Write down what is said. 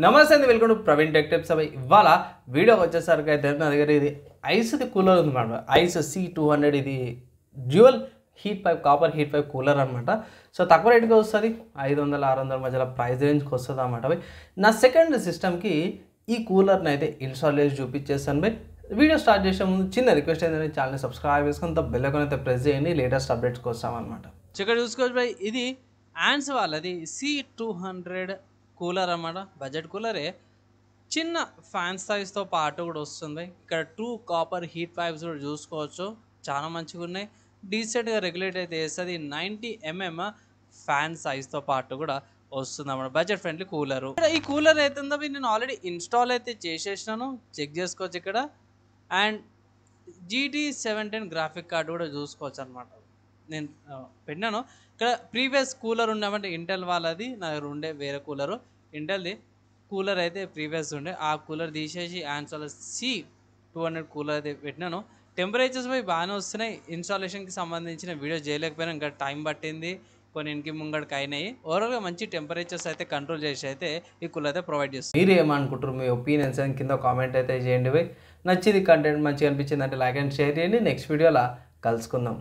నమస్తే అండి, welcome to Praveen tech tips. అవి ఇవాళ వీడియో వచ్చేసరికి అయితే నా దగ్గర ఇది ఐస్ది కూలర్ ఉంది అనమాట. Ice C200. ఇది dual heat pipe, copper heat pipe cooler అనమాట. సో తక్కువ రేట్గా వస్తుంది, 500-600 మధ్యలో ప్రైస్ రేంజ్కి వస్తుంది అనమాట. అవి నా సెకండ్ సిస్టమ్కి ఈ కూలర్ని అయితే ఇన్స్టాల్ చేసి చూపించేస్తాను బై. వీడియో స్టార్ట్ చేసే ముందు చిన్న రిక్వెస్ట్ ఏంటంటే ఛానల్ని సబ్స్క్రైబ్ చేసుకుని బెల్ ఐకాన్ అయితే ప్రెస్ చేయండి, లేటెస్ట్ అప్డేట్స్కి వస్తామన్నమాట. ఇక్కడ చూసుకోవచ్చు బై, ఇది యాన్స్ వాళ్ళది C200 కూలర్ అన్నమాట. బడ్జెట్ కూలరే, చిన్న ఫ్యాన్ సైజ్తో పాటు కూడా వస్తుంది. ఇక్కడ 2 కాపర్ హీట్ పైప్స్ కూడా చూసుకోవచ్చు, చాలా మంచిగా ఉన్నాయి. డీసెంట్గా రెగ్యులేట్ అయితే వేస్తుంది. 90 mm ఫ్యాన్ సైజ్తో పాటు కూడా వస్తుంది అన్నమాట. Budget friendly cooler. ఈ కూలర్ అయితే ఉందో నేను ఆల్రెడీ ఇన్స్టాల్ అయితే చేసేసినాను, చెక్ చేసుకోవచ్చు ఇక్కడ. అండ్ GT710 గ్రాఫిక్ కార్డు కూడా చూసుకోవచ్చు అనమాట. నేను పెట్టినాను ఇక్కడ. ప్రీవియస్ కూలర్ ఉండమంటే ఇంటెల్ వాళ్ళది, నా దగ్గర ఉండే వేరే కూలరు. ఇంటెల్ది కూలర్ అయితే ప్రీవియస్ ఉండే, ఆ కూలర్ తీసేసి యాన్సోలో C200 కూలర్ అయితే పెట్టినాను. టెంపరేచర్స్ పోయి బాగానే వస్తున్నాయి. ఇన్స్టాలేషన్కి సంబంధించిన వీడియో చేయలేకపోయినా, ఇంకా టైం పట్టింది, కొన్ని ఇంటికి ముంగడికి అయినాయి. ఓవరాల్గా మంచి టెంపరేచర్స్ అయితే కంట్రోల్ చేసి అయితే ఈ కూలర్ అయితే ప్రొవైడ్ చేస్తుంది. మీరు ఏమనుకుంటారు, మీ ఒపీనియన్స్ అని కింద కామెంట్ అయితే చేయండి బై. నచ్చింది కంటెంట్ మంచిగా అనిపించింది అంటే లైక్ అండ్ షేర్ చేయండి. నెక్స్ట్ వీడియోలో కలుసుకుందాం.